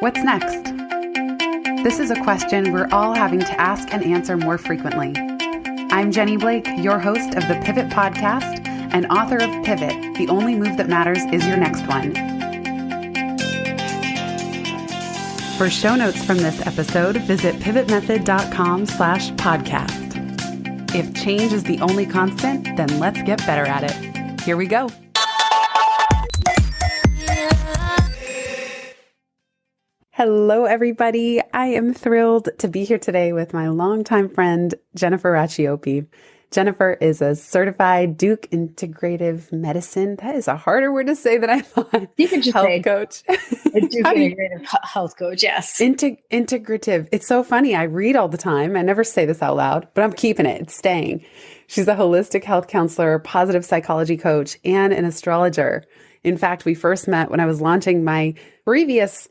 What's next? This is a question we're all having to ask and answer more frequently. I'm Jenny Blake, your host of the Pivot Podcast and author of Pivot, The Only Move That Matters Is Your Next One. For show notes from this episode, visit pivotmethod.com/podcast. If change is the only constant, then let's get better at it. Here we go. Hello, everybody. I am thrilled to be here today with my longtime friend, Jennifer Racioppi. Jennifer is a certified Duke Integrative Medicine. That is a harder word to say than I thought. You could just say coach. A Duke Integrative health coach, yes. Integrative. It's so funny. I read all the time. I never say this out loud, but I'm keeping it. It's staying. She's a holistic health counselor, positive psychology coach, and an astrologer. In fact, we first met when I was launching my previous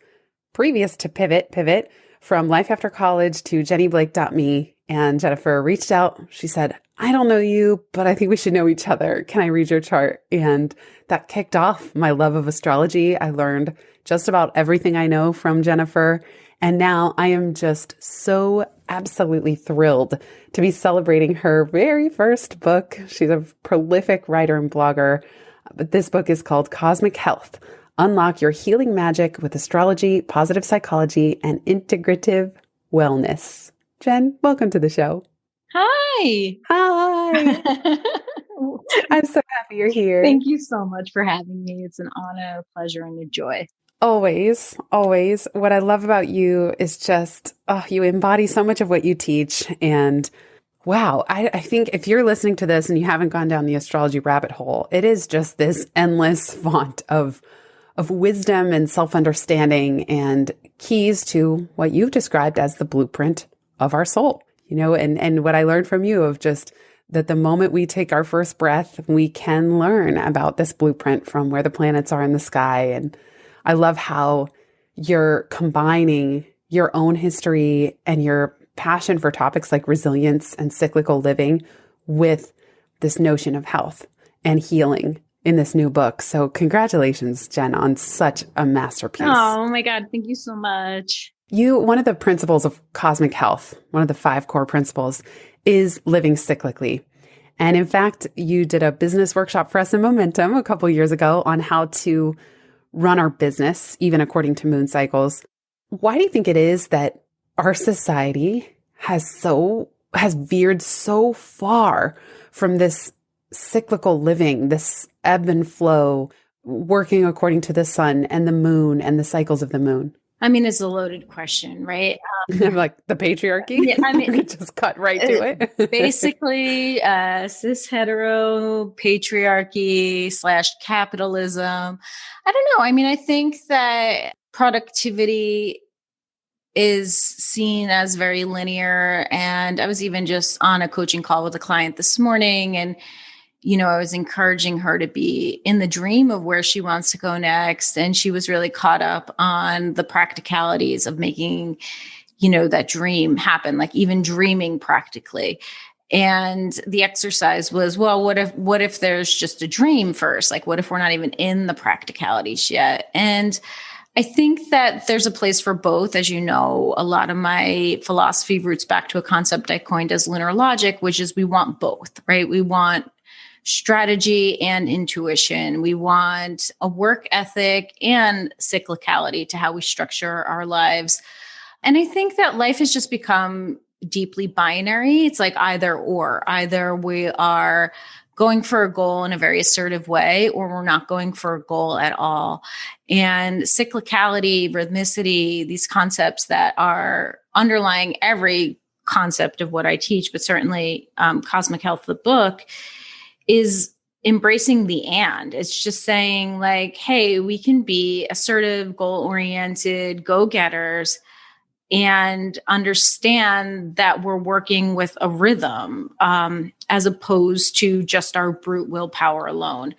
to Pivot from Life After College to jennyblake.me. And Jennifer reached out. She said, I don't know you, but I think we should know each other. Can I read your chart? And that kicked off my love of astrology. I learned just about everything I know from Jennifer. And now I am just so absolutely thrilled to be celebrating her very first book. She's a prolific writer and blogger, but this book is called Cosmic Health: Unlock Your Healing Magic with Astrology, Positive Psychology, and Integrative Wellness. Jen, welcome to the show. Hi. Hi. I'm so happy you're here. Thank you so much for having me. It's an honor, a pleasure, and a joy. Always, always. What I love about you is just, you embody so much of what you teach. And wow, I think if you're listening to this and you haven't gone down the astrology rabbit hole, it is just this endless font of wisdom and self-understanding and keys to what you've described as the blueprint of our soul. You know, and what I learned from you of just that the moment we take our first breath, we can learn about this blueprint from where the planets are in the sky. And I love how you're combining your own history and your passion for topics like resilience and cyclical living with this notion of health and healing in this new book. So congratulations, Jen, on such a masterpiece. Oh my God. Thank you so much. One of the principles of cosmic health, one of the 5 core principles, is living cyclically. And in fact, you did a business workshop for us in Momentum a couple years ago on how to run our business, even according to moon cycles. Why do you think it is that our society has veered so far from this cyclical living, this ebb and flow, working according to the sun and the moon and the cycles of the moon? I mean, it's a loaded question, right? I'm like the patriarchy. Yeah, I mean, just cut right to it. Basically, cis hetero patriarchy / capitalism. I don't know. I mean, I think that productivity is seen as very linear. And I was even just on a coaching call with a client this morning, and I was encouraging her to be in the dream of where she wants to go next. And she was really caught up on the practicalities of making, that dream happen, like even dreaming practically. And the exercise was, well, what if there's just a dream first? Like, what if we're not even in the practicalities yet? And I think that there's a place for both. As you know, a lot of my philosophy roots back to a concept I coined as Lunar Logic, which is we want both, right? We want strategy and intuition. We want a work ethic and cyclicality to how we structure our lives. And I think that life has just become deeply binary. It's like either or. Either we are going for a goal in a very assertive way, or we're not going for a goal at all. And cyclicality, rhythmicity, these concepts that are underlying every concept of what I teach, but certainly Cosmic Health, the book, is embracing the and. It's just saying like, hey, we can be assertive, goal-oriented, go-getters, and understand that we're working with a rhythm as opposed to just our brute willpower alone.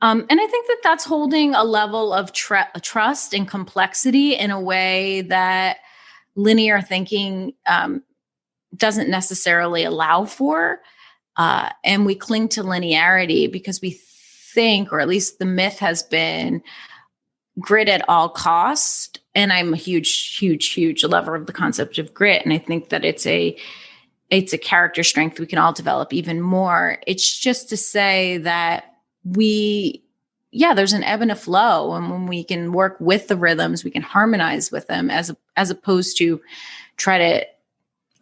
And I think that that's holding a level of trust and complexity in a way that linear thinking doesn't necessarily allow for. And we cling to linearity because we think, or at least the myth has been, grit at all cost and I'm a huge lover of the concept of grit. And I think that it's a character strength we can all develop even more. It's just to say that there's an ebb and a flow. And when we can work with the rhythms, we can harmonize with them as opposed to try to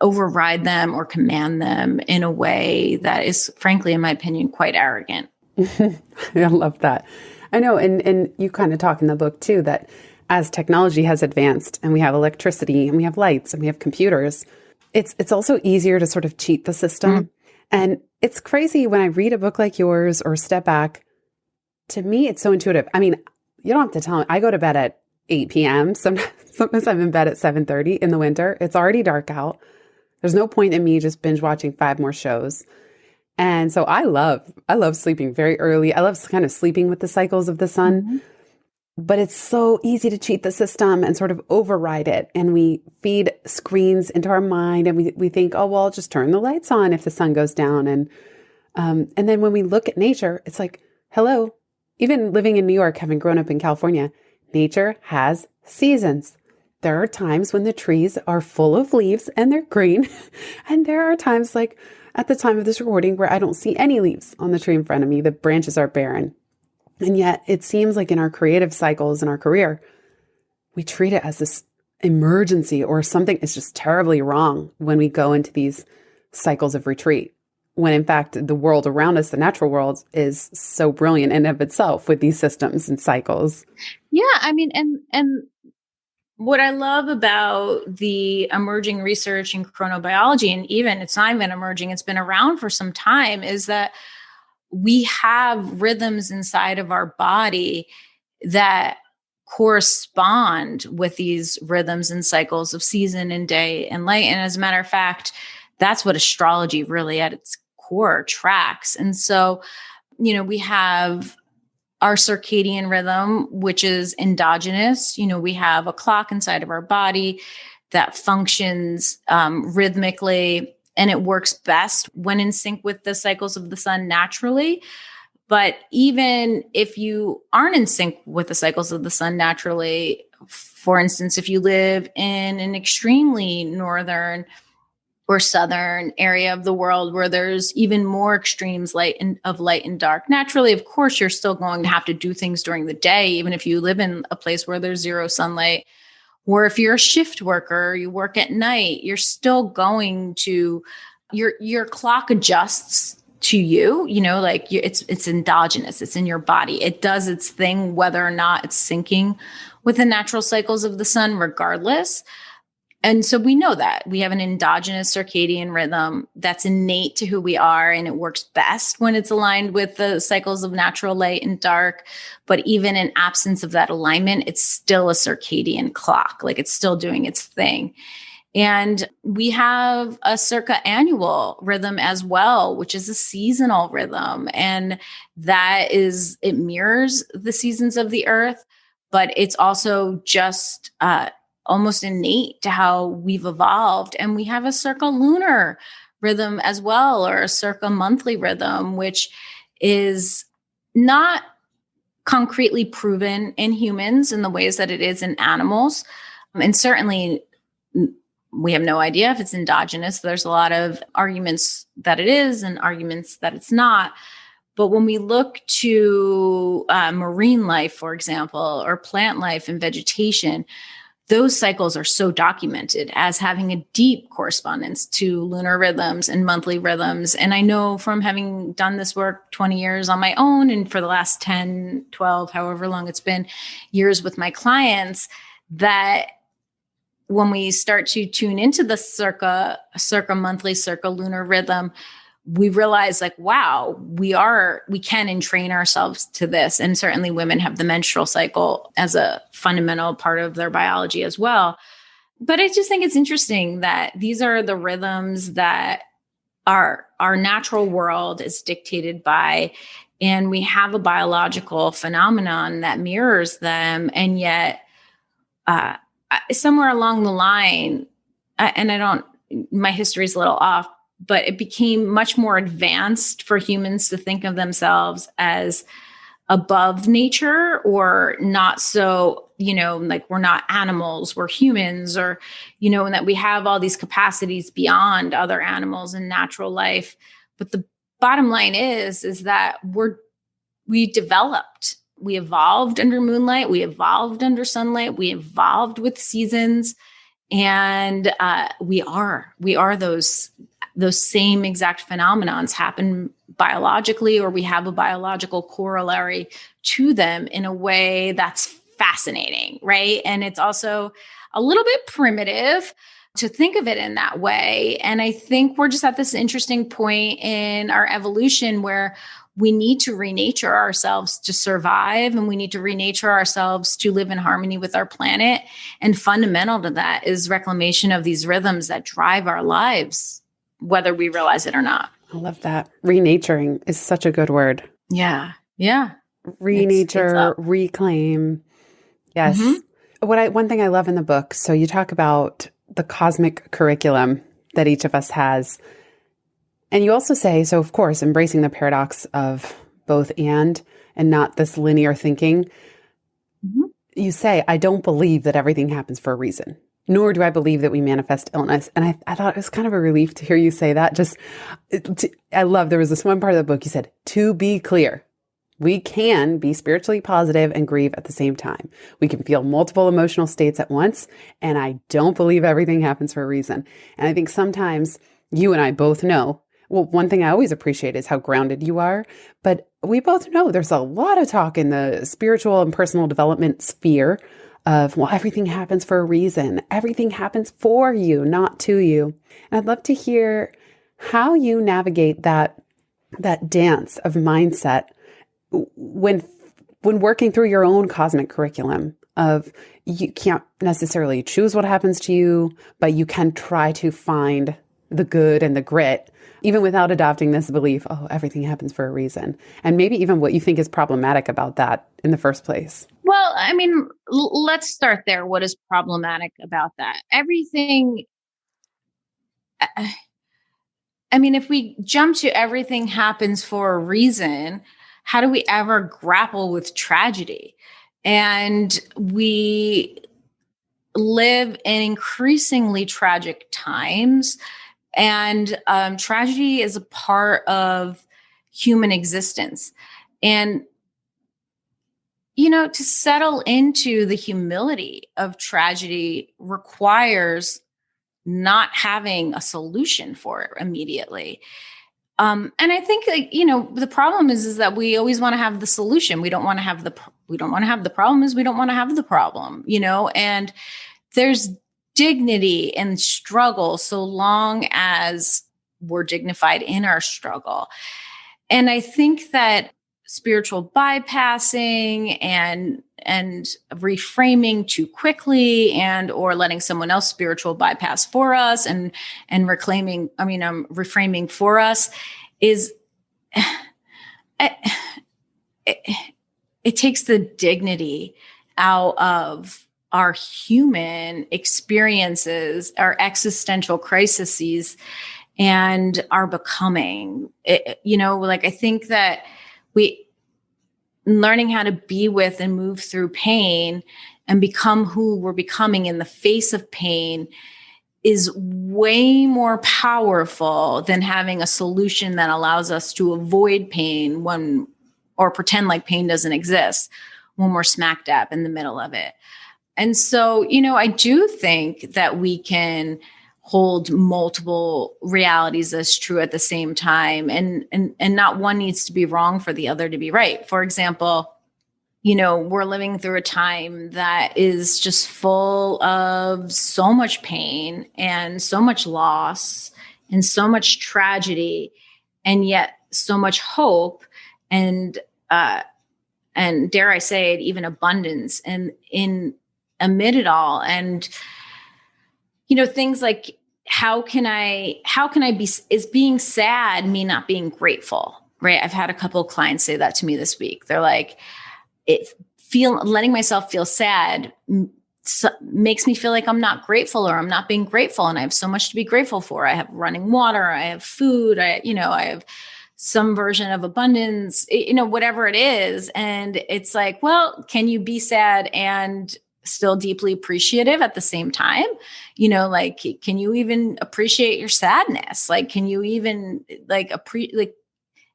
override them or command them in a way that is, frankly, in my opinion, quite arrogant. I love that. I know. And you kind of talk in the book too, that as technology has advanced and we have electricity and we have lights and we have computers, it's also easier to sort of cheat the system. Mm-hmm. And it's crazy when I read a book like yours or step back, to me, it's so intuitive. I mean, you don't have to tell me. I go to bed at 8 p.m. Sometimes I'm in bed at 7:30 in the winter. It's already dark out. There's no point in me just binge watching 5 more shows. And so I love sleeping very early. I love kind of sleeping with the cycles of the sun. Mm-hmm. But it's so easy to cheat the system and sort of override it. And we feed screens into our mind and we think, oh, well, I'll just turn the lights on if the sun goes down. And then when we look at nature, it's like, hello, even living in New York, having grown up in California, nature has seasons. There are times when the trees are full of leaves and they're green. And there are times like at the time of this recording where I don't see any leaves on the tree in front of me. The branches are barren. And yet it seems like in our creative cycles in our career, we treat it as this emergency or something is just terribly wrong when we go into these cycles of retreat. When in fact, the world around us, the natural world, is so brilliant in and of itself with these systems and cycles. Yeah, I mean, and what I love about the emerging research in chronobiology, and even it's not even emerging, it's been around for some time, is that we have rhythms inside of our body that correspond with these rhythms and cycles of season and day and light. And as a matter of fact, that's what astrology really at its core tracks. And so, we have our circadian rhythm, which is endogenous. We have a clock inside of our body that functions rhythmically, and it works best when in sync with the cycles of the sun naturally. But even if you aren't in sync with the cycles of the sun naturally, for instance, if you live in an extremely northern or southern area of the world where there's even more extremes of light and dark, naturally, of course, you're still going to have to do things during the day, even if you live in a place where there's zero sunlight. Or if you're a shift worker, you work at night, you're still going to, your clock adjusts to you, it's endogenous, it's in your body. It does its thing, whether or not it's syncing with the natural cycles of the sun, regardless. And so we know that we have an endogenous circadian rhythm that's innate to who we are, and it works best when it's aligned with the cycles of natural light and dark. But even in absence of that alignment, it's still a circadian clock, like it's still doing its thing. And we have a circa-annual rhythm as well, which is a seasonal rhythm. And it mirrors the seasons of the earth, but it's also just almost innate to how we've evolved. And we have a circa-lunar rhythm as well, or a circa-monthly rhythm, which is not concretely proven in humans in the ways that it is in animals. And certainly we have no idea if it's endogenous. There's a lot of arguments that it is and arguments that it's not. But when we look to marine life, for example, or plant life and vegetation, those cycles are so documented as having a deep correspondence to lunar rhythms and monthly rhythms. And I know from having done this work 20 years on my own, and for the last 10, 12, however long it's been, years with my clients, that when we start to tune into the circa monthly, circa lunar rhythm, we realize like, wow, we can entrain ourselves to this. And certainly women have the menstrual cycle as a fundamental part of their biology as well. But I just think it's interesting that these are the rhythms that our natural world is dictated by, and we have a biological phenomenon that mirrors them. And yet somewhere along the line, my history is a little off, but it became much more advanced for humans to think of themselves as above nature or not so like we're not animals, we're humans, or, and that we have all these capacities beyond other animals and natural life. But the bottom line is that we developed, we evolved under moonlight, we evolved under sunlight, we evolved with seasons. And we are those same exact phenomenons happen biologically, or we have a biological corollary to them in a way that's fascinating, right? And it's also a little bit primitive to think of it in that way. And I think we're just at this interesting point in our evolution where we need to renature ourselves to survive, and we need to renature ourselves to live in harmony with our planet. And fundamental to that is reclamation of these rhythms that drive our lives, whether we realize it or not. I love that. Renaturing is such a good word. Yeah. Yeah. Renature, reclaim. Yes. Mm-hmm. One thing I love in the book, so you talk about the cosmic curriculum that each of us has. And you also say, so of course, embracing the paradox of both and not this linear thinking. Mm-hmm. You say, I don't believe that everything happens for a reason, nor do I believe that we manifest illness. And I thought it was kind of a relief to hear you say that. I love, there was this one part of the book, you said, to be clear, we can be spiritually positive and grieve at the same time. We can feel multiple emotional states at once. And I don't believe everything happens for a reason. And I think sometimes you and I both know, well, one thing I always appreciate is how grounded you are, but we both know there's a lot of talk in the spiritual and personal development sphere of, well, everything happens for a reason. Everything happens for you, not to you. And I'd love to hear how you navigate that dance of mindset when working through your own cosmic curriculum of you can't necessarily choose what happens to you, but you can try to find the good and the grit, even without adopting this belief, oh, everything happens for a reason. And maybe even what you think is problematic about that in the first place. Well, I mean, let's start there. What is problematic about that? Everything, I mean, if we jump to everything happens for a reason, how do we ever grapple with tragedy? And we live in increasingly tragic times. And tragedy is a part of human existence. And, to settle into the humility of tragedy requires not having a solution for it immediately. And I think, the problem is that we always want to have the solution. We don't want to have the problem. We don't want to have the problem, and there's dignity in struggle so long as we're dignified in our struggle. And I think that spiritual bypassing and reframing too quickly or letting someone else spiritual bypass for us and reframing for us is it takes the dignity out of our human experiences, our existential crises, and our becoming. I think that learning how to be with and move through pain and become who we're becoming in the face of pain is way more powerful than having a solution that allows us to avoid pain or pretend like pain doesn't exist when we're smack dab in the middle of it. And so, I do think that we can hold multiple realities as true at the same time, and not one needs to be wrong for the other to be right. For example, we're living through a time that is just full of so much pain and so much loss and so much tragedy, and yet so much hope and dare I say it, even abundance and amid it all. And, things like, how can I is being sad me not being grateful, right? I've had a couple of clients say that to me this week. They're like, letting myself feel sad makes me feel like I'm not grateful or I'm not being grateful. And I have so much to be grateful for. I have running water, I have food, I have some version of abundance, whatever it is. And it's like, well, can you be sad and still deeply appreciative at the same time. You know, like, can you even appreciate your sadness? Like, can you even like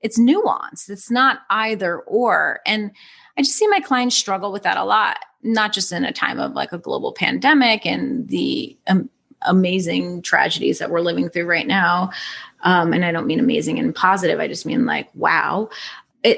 it's nuanced. It's not either or. And I just see my clients struggle with that a lot, not just in a time of like a global pandemic and the amazing tragedies that we're living through right now. And I don't mean amazing and positive. I just mean like, wow.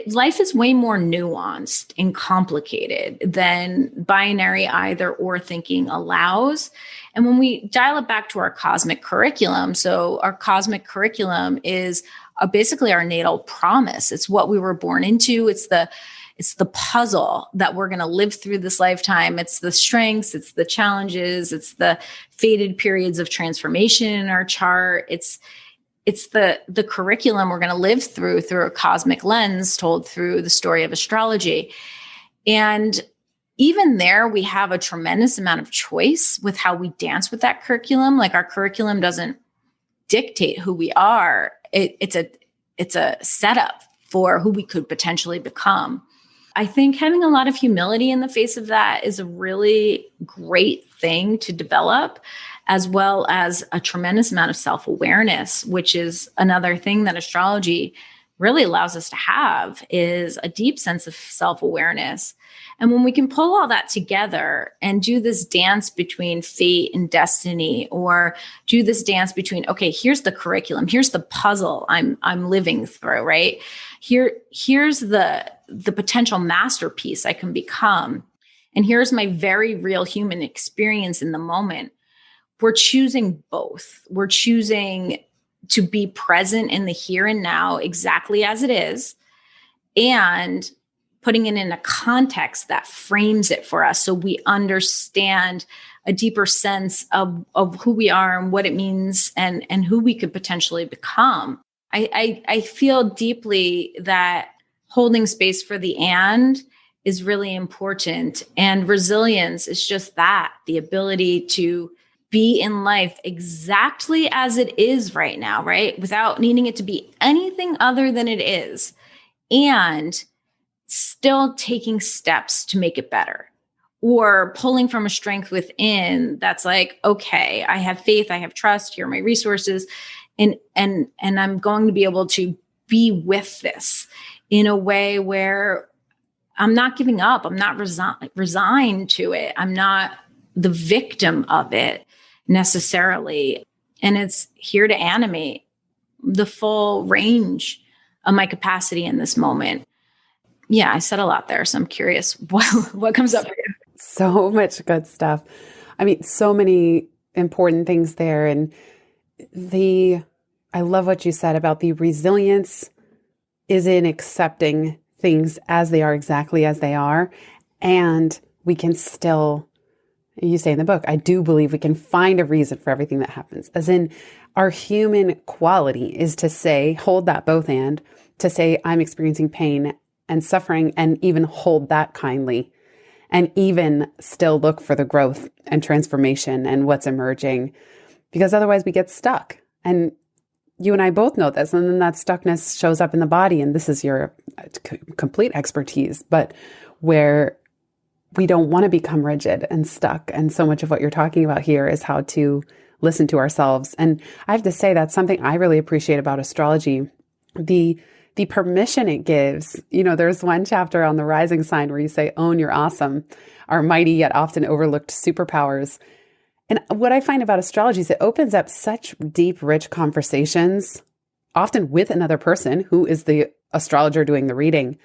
Life is way more nuanced and complicated than binary either or thinking allows. And when we dial it back to our cosmic curriculum, so our cosmic curriculum is basically our natal promise. It's what we were born into. It's the puzzle that we're going to live through this lifetime. It's the strengths, it's the challenges, it's the fated periods of transformation in our chart. It's the curriculum we're going to live through a cosmic lens told through the story of astrology. And even there, we have a tremendous amount of choice with how we dance with that curriculum. Like, our curriculum doesn't dictate who we are. It's a setup for who we could potentially become. I think having a lot of humility in the face of that is a really great thing to develop, as well as a tremendous amount of self-awareness, which is another thing that astrology really allows us to have, is a deep sense of self-awareness. And when we can pull all that together and do this dance between fate and destiny, or do this dance between, okay, here's the curriculum, here's the puzzle I'm living through, right? Here's the potential masterpiece I can become. And here's my very real human experience in the moment. We're choosing both. We're choosing to be present in the here and now exactly as it is, and putting it in a context that frames it for us so we understand a deeper sense of who we are and what it means and who we could potentially become. I feel deeply that holding space for the and is really important. And resilience is just that, the ability to be in life exactly as it is right now, right? Without needing it to be anything other than it is, and still taking steps to make it better, or pulling from a strength within that's like, okay, I have faith, I have trust, here are my resources, and I'm going to be able to be with this in a way where I'm not giving up, I'm not resigned to it, I'm not the victim of it necessarily. And it's here to animate the full range of my capacity in this moment. Yeah, I said a lot there, so I'm curious what comes up for you. So much good stuff. I mean, so many important things there. And I love what you said about the resilience is in accepting things as they are, exactly as they are. And we can still, you say in the book, I do believe we can find a reason for everything that happens. As in, our human quality is to say, hold that both and, to say, I'm experiencing pain and suffering, and even hold that kindly, and even still look for the growth and transformation and what's emerging, because otherwise we get stuck. And you and I both know this, and then that stuckness shows up in the body, and this is your complete expertise, but where we don't want to become rigid and stuck. And so much of what you're talking about here is how to listen to ourselves. And I have to say, that's something I really appreciate about astrology. The permission it gives. You know, there's one chapter on the rising sign where you say, own your awesome, our mighty yet often overlooked superpowers. And what I find about astrology is it opens up such deep, rich conversations, often with another person who is the astrologer doing the reading,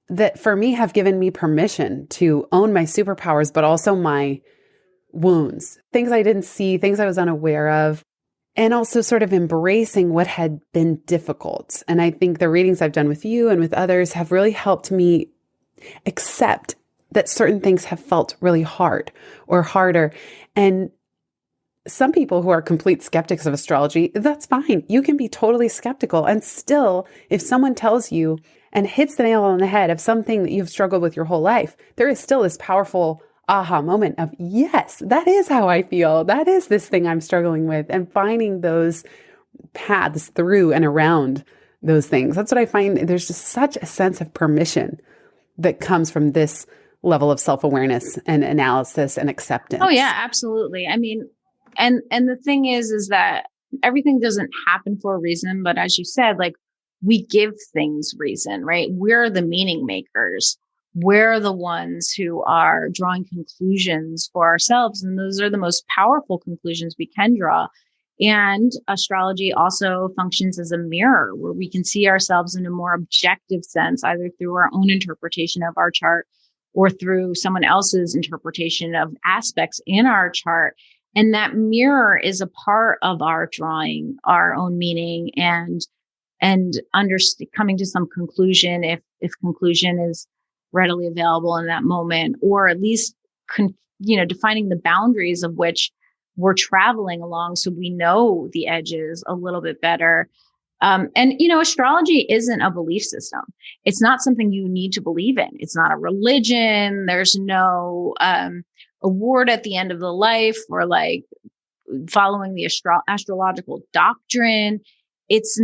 that for me have given me permission to own my superpowers, but also my wounds, things I didn't see, things I was unaware of, and also sort of embracing what had been difficult. And I think the readings I've done with you and with others have really helped me accept that certain things have felt really hard or harder. And some people who are complete skeptics of astrology, that's fine. You can be totally skeptical. And still, if someone tells you and hits the nail on the head of something that you've struggled with your whole life, there is still this powerful aha moment of, yes, that is how I feel. That is this thing I'm struggling with, and finding those paths through and around those things. That's what I find. There's just such a sense of permission that comes from this level of self-awareness and analysis and acceptance. Oh yeah, absolutely. I mean, and the thing is that everything doesn't happen for a reason, but as you said, like we give things reason, right? We're the meaning makers. We're the ones who are drawing conclusions for ourselves. And those are the most powerful conclusions we can draw. And astrology also functions as a mirror where we can see ourselves in a more objective sense, either through our own interpretation of our chart or through someone else's interpretation of aspects in our chart. And that mirror is a part of our drawing our own meaning and coming to some conclusion if conclusion is readily available in that moment, or at least defining the boundaries of which we're traveling along so we know the edges a little bit better. Astrology isn't a belief system. It's not something you need to believe in. It's not a religion. There's no award at the end of the life for like following the astrological doctrine. It's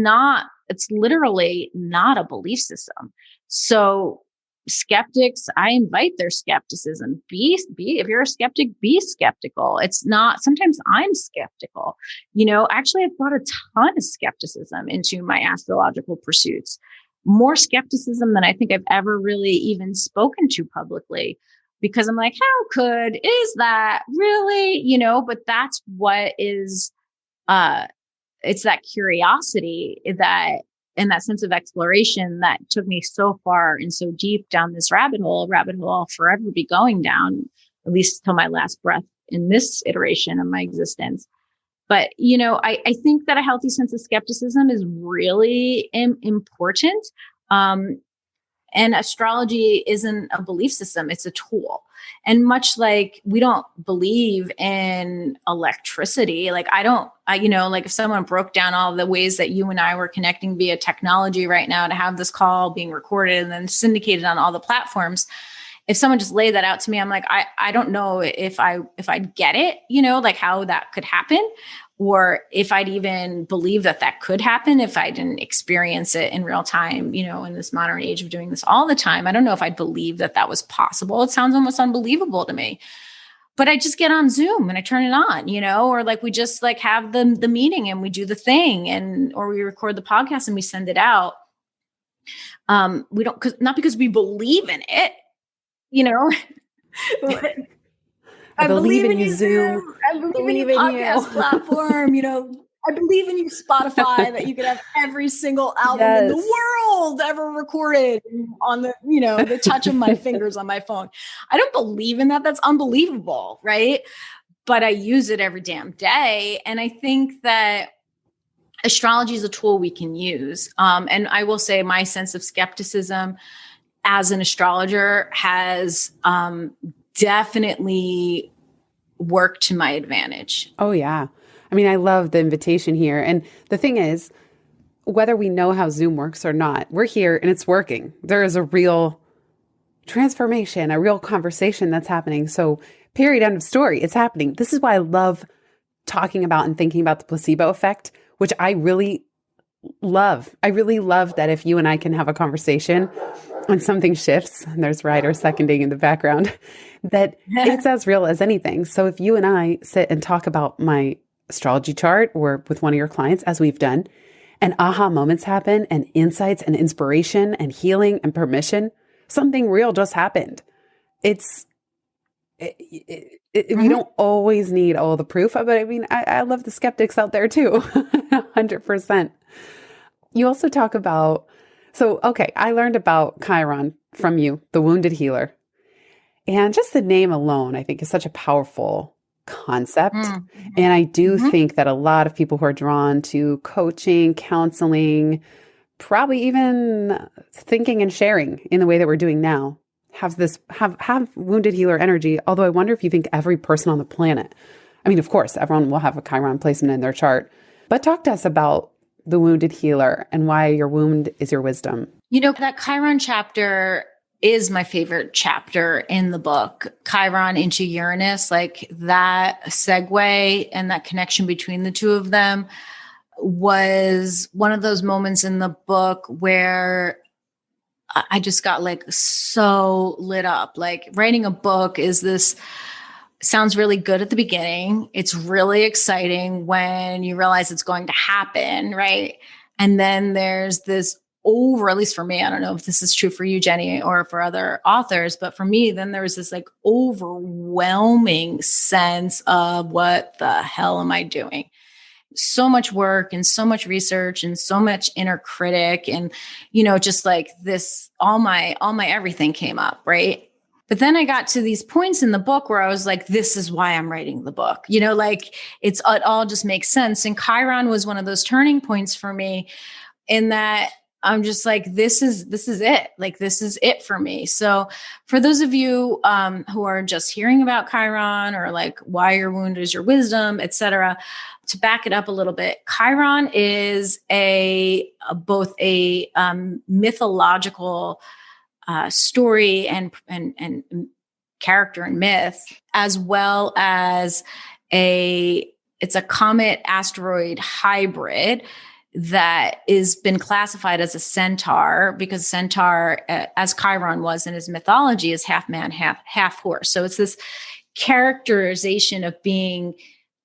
literally not a belief system. So skeptics, I invite their skepticism. If you're a skeptic, be skeptical. It's not, sometimes I'm skeptical. Actually, I've brought a ton of skepticism into my astrological pursuits, more skepticism than I think I've ever really even spoken to publicly, because I'm like, is that really, but that's what is, it's that curiosity and that sense of exploration that took me so far and so deep down this rabbit hole I'll forever be going down, at least till my last breath in this iteration of my existence. But, I think that a healthy sense of skepticism is really important. And astrology isn't a belief system, it's a tool. And much like we don't believe in electricity, like if someone broke down all the ways that you and I were connecting via technology right now to have this call being recorded and then syndicated on all the platforms, if someone just laid that out to me, I'm like, I don't know if I'd get it, like how that could happen, or if I'd even believe that could happen if I didn't experience it in real time, in this modern age of doing this all the time. I don't know if I'd believe that was possible. It sounds almost unbelievable to me. But I just get on Zoom and I turn it on, or like we just like have the meeting and we do the thing or we record the podcast and we send it out. We don't, not because we believe in it, I believe in you, Zoom. I believe in your podcast platform. I believe in you, Spotify, that you could have every single album in the world ever recorded on the touch of my fingers on my phone. I don't believe in that. That's unbelievable, right? But I use it every damn day. And I think that astrology is a tool we can use. And I will say my sense of skepticism as an astrologer has definitely worked to my advantage. Oh, yeah. I mean, I love the invitation here. And the thing is, whether we know how Zoom works or not, we're here and it's working. There is a real transformation, a real conversation that's happening. So period, end of story. It's happening. This is why I love talking about and thinking about the placebo effect, which I really love. I really love that if you and I can have a conversation and something shifts, and there's Ryder seconding in the background, that it's as real as anything. So if you and I sit and talk about my astrology chart or with one of your clients, as we've done, and aha moments happen and insights and inspiration and healing and permission, something real just happened. We don't always need all the proof, but I mean, I love the skeptics out there too, 100%. You also talk about, I learned about Chiron from you, the wounded healer. And just the name alone, I think, is such a powerful concept. Mm-hmm. And I do think that a lot of people who are drawn to coaching, counseling, probably even thinking and sharing in the way that we're doing now, have wounded healer energy. Although I wonder if you think every person on the planet, I mean, of course, everyone will have a Chiron placement in their chart, but talk to us about the wounded healer and why your wound is your wisdom. That Chiron chapter is my favorite chapter in the book. Chiron into Uranus, like that segue and that connection between the two of them was one of those moments in the book where I just got like so lit up. Like writing a book is this sounds really good at the beginning. It's really exciting when you realize it's going to happen, right? And then there's this at least for me, I don't know if this is true for you, Jenny, or for other authors, but for me, then there was this like overwhelming sense of what the hell am I doing? So much work and so much research and so much inner critic and, just like this, all my everything came up, right? But then I got to these points in the book where I was like, this is why I'm writing the book. Like it all just makes sense. And Chiron was one of those turning points for me in that I'm just like, this is it. Like, this is it for me. So for those of you who are just hearing about Chiron or like why your wound is your wisdom, etc., to back it up a little bit, Chiron is both a mythological story and character and myth, as well as it's a comet asteroid hybrid that is been classified as a centaur because centaur, as Chiron was in his mythology, is half man, half horse. So it's this characterization of being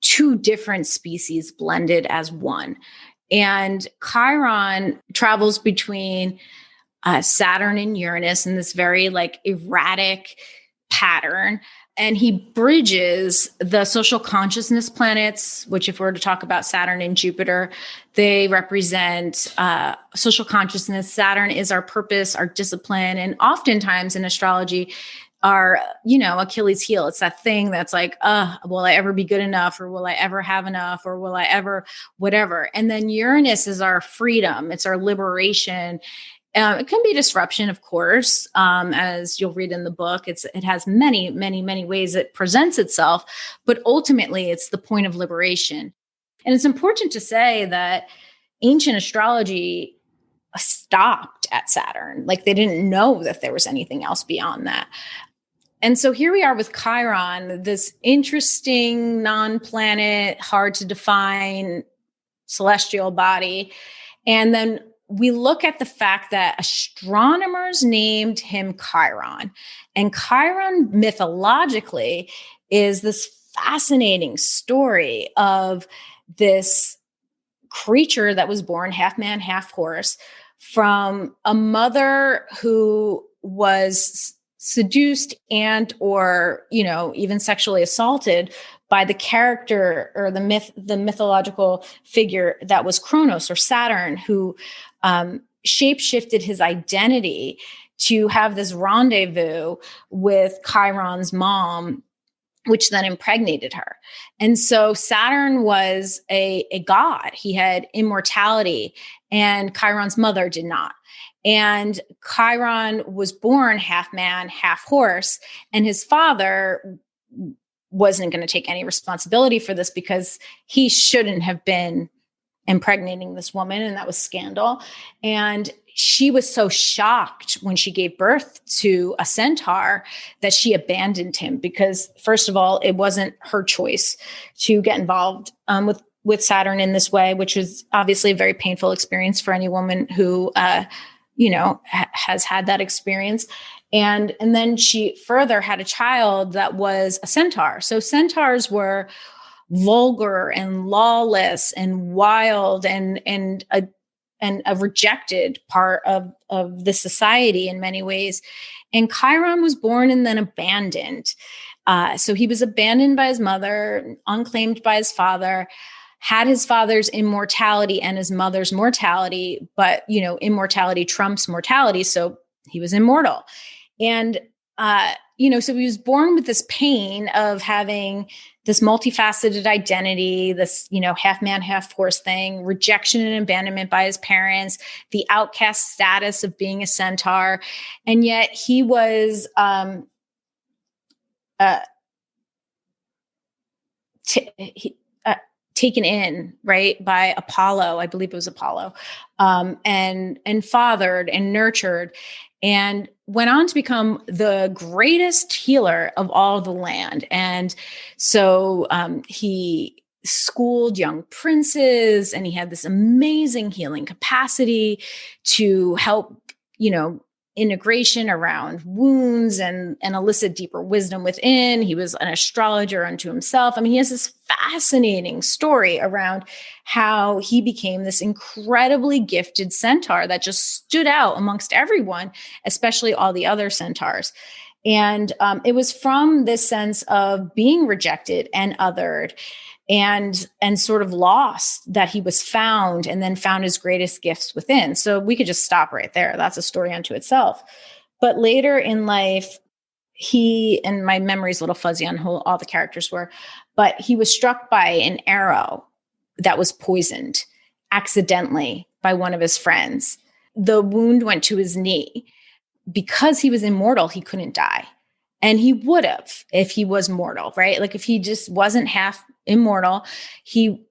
two different species blended as one. And Chiron travels between Saturn and Uranus in this very like erratic pattern. And he bridges the social consciousness planets, which if we were to talk about Saturn and Jupiter, they represent social consciousness. Saturn is our purpose, our discipline. And oftentimes in astrology, our, Achilles heel. It's that thing that's like, will I ever be good enough? Or will I ever have enough? Or will I ever, whatever. And then Uranus is our freedom. It's our liberation. It can be disruption, of course, as you'll read in the book. It has many, many, many ways it presents itself, but ultimately it's the point of liberation. And it's important to say that ancient astrology stopped at Saturn. Like they didn't know that there was anything else beyond that. And so here we are with Chiron, this interesting non-planet, hard to define celestial body. And then we look at the fact that astronomers named him Chiron. And Chiron mythologically is this fascinating story of this creature that was born half man, half horse from a mother who was seduced and or even sexually assaulted by the character or the mythological figure that was Kronos or Saturn, who shape-shifted his identity to have this rendezvous with Chiron's mom, which then impregnated her. And so Saturn was a god. He had immortality, and Chiron's mother did not. And Chiron was born half man, half horse, and his father wasn't going to take any responsibility for this because he shouldn't have been impregnating this woman, and that was scandal. And she was so shocked when she gave birth to a centaur that she abandoned him because, first of all, it wasn't her choice to get involved with Saturn in this way, which is obviously a very painful experience for any woman who has had that experience. And then she further had a child that was a centaur. So centaurs were vulgar and lawless and wild and a rejected part of the society in many ways. And Chiron was born and then abandoned. So he was abandoned by his mother, unclaimed by his father, had his father's immortality and his mother's mortality, but, immortality trumps mortality. So he was immortal. And, so he was born with this pain of having this multifaceted identity, this, half man, half horse thing, rejection and abandonment by his parents, the outcast status of being a centaur. And yet he was taken in, right, by Apollo. I believe it was Apollo, and fathered and nurtured, and went on to become the greatest healer of all the land. And so he schooled young princes, and he had this amazing healing capacity to help, integration around wounds and elicit deeper wisdom within. He was an astrologer unto himself. I mean, he has this fascinating story around how he became this incredibly gifted centaur that just stood out amongst everyone, especially all the other centaurs. And it was from this sense of being rejected and othered and sort of lost that he was found, and then found his greatest gifts within. So we could just stop right there. That's a story unto itself. But later in life, he, and my memory's a little fuzzy on who all the characters were, but he was struck by an arrow that was poisoned accidentally by one of his friends. The wound went to his knee. Because he was immortal, he couldn't die. And he would have if he was mortal, right? Like if he just wasn't half immortal,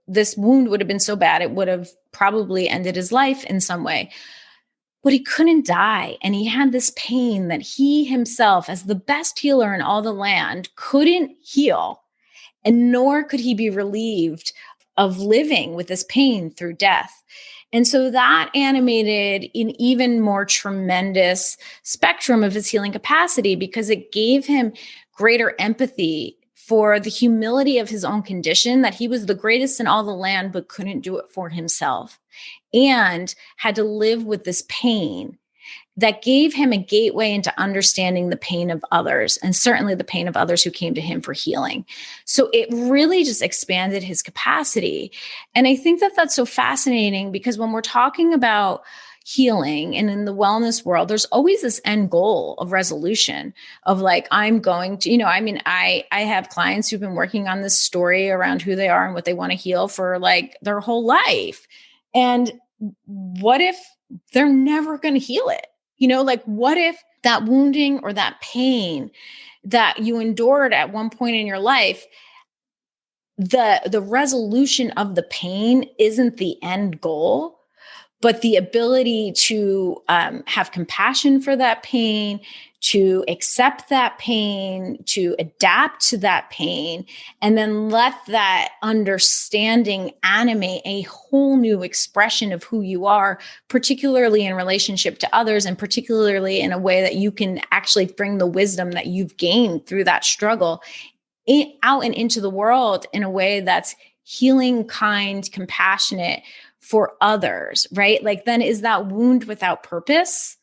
this wound would have been so bad, it would have probably ended his life in some way. But he couldn't die. And he had this pain that he himself, as the best healer in all the land, couldn't heal. And nor could he be relieved of living with this pain through death. And so that animated an even more tremendous spectrum of his healing capacity, because it gave him greater empathy for the humility of his own condition, that he was the greatest in all the land, but couldn't do it for himself, and had to live with this pain. That gave him a gateway into understanding the pain of others, and certainly the pain of others who came to him for healing. So it really just expanded his capacity. And I think that that's so fascinating, because when we're talking about healing and in the wellness world, there's always this end goal of resolution of like, I'm going to, I have clients who've been working on this story around who they are and what they want to heal for like their whole life. And what if they're never going to heal it? Like what if that wounding or that pain that you endured at one point in your life, the resolution of the pain isn't the end goal, but the ability to have compassion for that pain, to accept that pain, to adapt to that pain, and then let that understanding animate a whole new expression of who you are, particularly in relationship to others, and particularly in a way that you can actually bring the wisdom that you've gained through that struggle out and into the world in a way that's healing, kind, compassionate for others, right? Like then is that wound without purpose?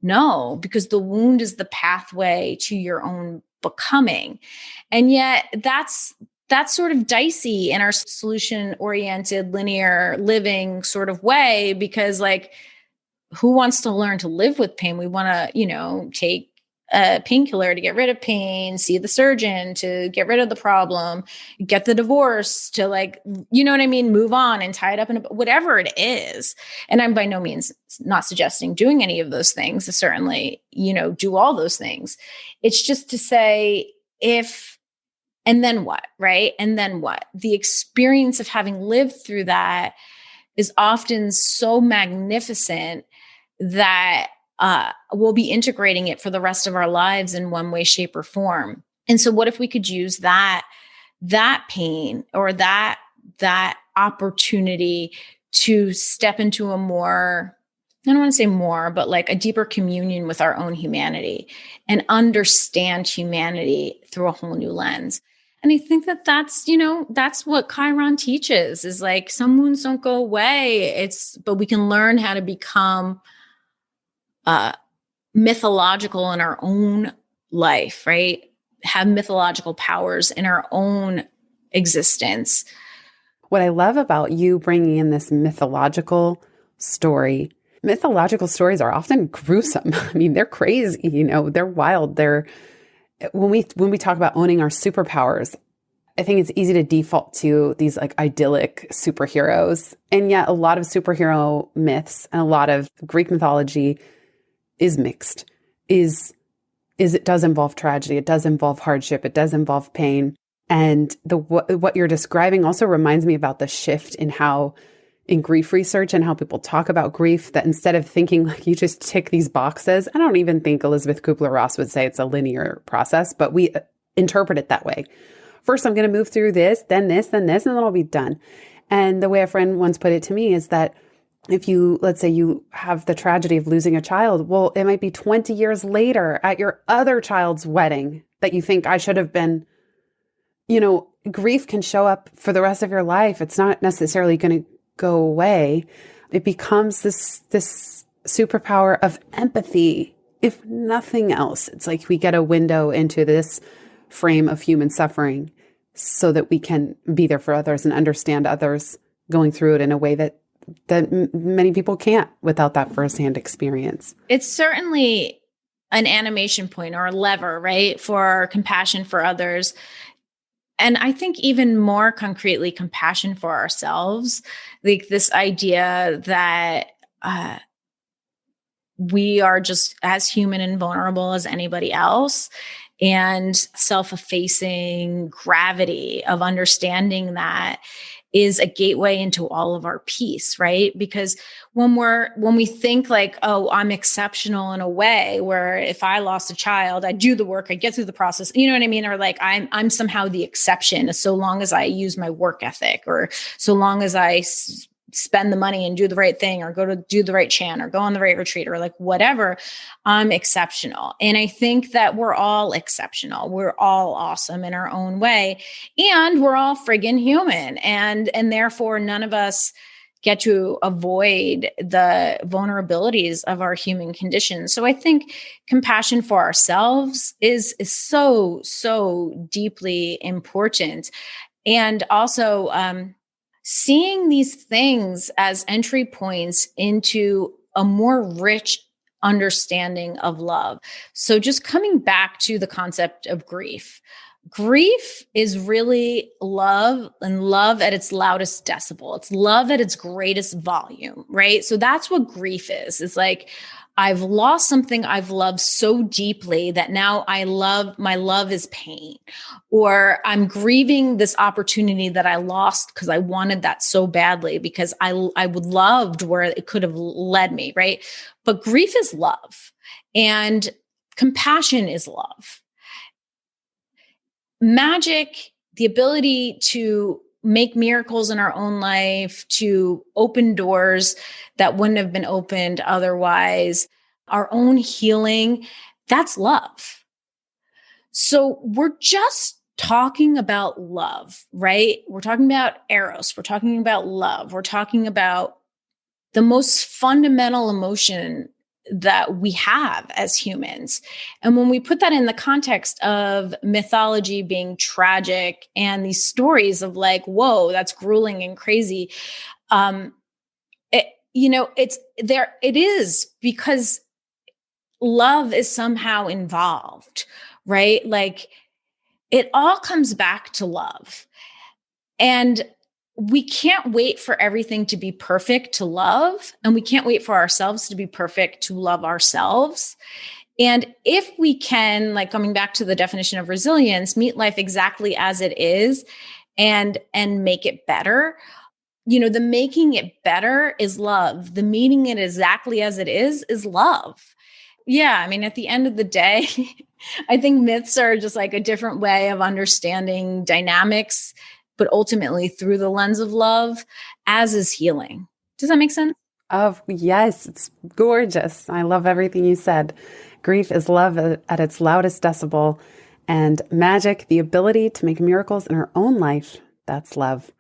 No, because the wound is the pathway to your own becoming. And yet that's sort of dicey in our solution-oriented, linear living sort of way, because like, who wants to learn to live with pain? We want to, take a painkiller to get rid of pain, see the surgeon to get rid of the problem, get the divorce to like, move on and tie it up in whatever it is. And I'm by no means not suggesting doing any of those things. Certainly, do all those things. It's just to say and then what, right? And then what? The experience of having lived through that is often so magnificent that we'll be integrating it for the rest of our lives in one way, shape, or form. And so what if we could use that pain or that opportunity to step into a more, I don't want to say more, but like a deeper communion with our own humanity and understand humanity through a whole new lens. And I think that's what Chiron teaches, is like some wounds don't go away. But we can learn how to become mythological in our own life, right? Have mythological powers in our own existence. What I love about you bringing in this mythological stories are often gruesome. I mean, they're crazy, they're wild. When we talk about owning our superpowers, I think it's easy to default to these like idyllic superheroes. And yet a lot of superhero myths and a lot of Greek mythology is mixed, it does involve tragedy. It does involve hardship. It does involve pain. And what you're describing also reminds me about the shift in how in grief research and how people talk about grief, that instead of thinking like you just tick these boxes, I don't even think Elizabeth Kubler-Ross would say it's a linear process, but we interpret it that way. First, I'm going to move through this, then this, and then I'll be done. And the way a friend once put it to me is that if you, let's say you have the tragedy of losing a child, well, it might be 20 years later at your other child's wedding that you think I should have been, grief can show up for the rest of your life. It's not necessarily going to go away. It becomes this superpower of empathy. If nothing else, it's like we get a window into this frame of human suffering so that we can be there for others and understand others going through it in a way that many people can't without that firsthand experience. It's certainly an animation point or a lever, right, for compassion for others. And I think even more concretely, compassion for ourselves, like this idea that we are just as human and vulnerable as anybody else, and self-effacing gravity of understanding that is a gateway into all of our peace, right? Because when we think like, oh, I'm exceptional in a way where if I lost a child, I do the work, I get through the process, you know what I mean? Or like I'm somehow the exception so long as I use my work ethic, or so long as I spend the money and do the right thing, or go to do the right chant, or go on the right retreat, or like whatever, I'm exceptional. And I think that we're all exceptional. We're all awesome in our own way. And we're all friggin' human. And therefore none of us get to avoid the vulnerabilities of our human condition. So I think compassion for ourselves is so, so deeply important. And also, seeing these things as entry points into a more rich understanding of love. So just coming back to the concept of grief. Grief is really love, and love at its loudest decibel. It's love at its greatest volume, right? So that's what grief is. It's like, I've lost something I've loved so deeply that now my love is pain, or I'm grieving this opportunity that I lost because I wanted that so badly because I would loved where it could have led me, right? But grief is love, and compassion is love. Magic, the ability to make miracles in our own life, to open doors that wouldn't have been opened otherwise, our own healing, that's love. So we're just talking about love, right? We're talking about eros. We're talking about love. We're talking about the most fundamental emotion that we have as humans. And when we put that in the context of mythology being tragic and these stories of like, whoa, that's grueling and crazy. It is because love is somehow involved, right? Like it all comes back to love. And we can't wait for everything to be perfect to love. And we can't wait for ourselves to be perfect to love ourselves. And if we can, like coming back to the definition of resilience, meet life exactly as it is and make it better, the making it better is love. The meeting it exactly as it is love. Yeah. I mean, at the end of the day, I think myths are just like a different way of understanding dynamics, but ultimately through the lens of love, as is healing. Does that make sense? Oh, yes. It's gorgeous. I love everything you said. Grief is love at its loudest decibel, and magic, the ability to make miracles in her own life, that's love.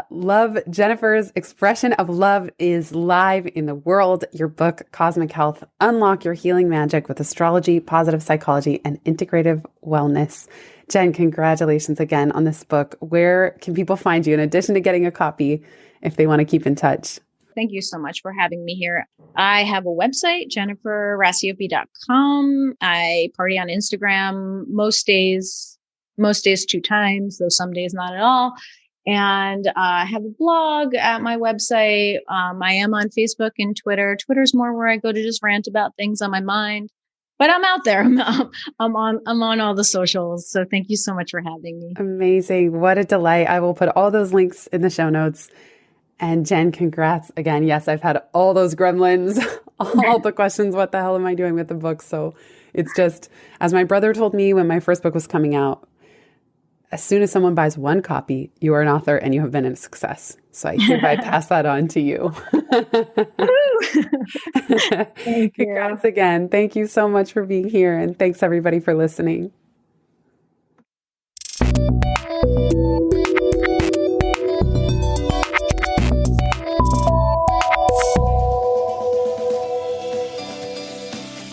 Love, Jennifer's expression of love is live in the world. Your book, Cosmic Health, Unlock Your Healing Magic with Astrology, Positive Psychology, and Integrative Wellness. Jen, congratulations again on this book. Where can people find you in addition to getting a copy if they want to keep in touch? Thank you so much for having me here. I have a website, jenniferracioppi.com. I party on Instagram most days 2 times, though some days not at all. And I have a blog at my website. I am on Facebook and Twitter. Twitter's more where I go to just rant about things on my mind. But I'm out there. I'm on all the socials. So thank you so much for having me. Amazing. What a delight. I will put all those links in the show notes. And Jen, congrats again. Yes, I've had all those gremlins, all the questions. What the hell am I doing with the book? So it's just, as my brother told me when my first book was coming out, as soon as someone buys one copy, you are an author and you have been a success. So I hereby pass that on to you. Thank you. Congrats again. Thank you so much for being here. And thanks everybody for listening.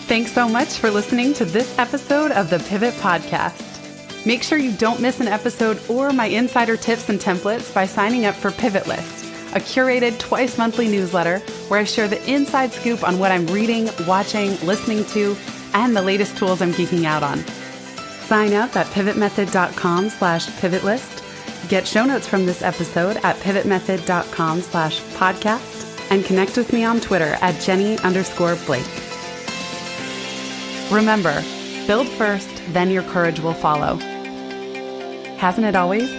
Thanks so much for listening to this episode of the Pivot Podcast. Make sure you don't miss an episode or my insider tips and templates by signing up for Pivot List, a curated twice monthly newsletter where I share the inside scoop on what I'm reading, watching, listening to, and the latest tools I'm geeking out on. Sign up at pivotmethod.com/pivotlist. Get show notes from this episode at pivotmethod.com/podcast and connect with me on Twitter at Jenny_Blake. Remember, build first, then your courage will follow. Hasn't it always?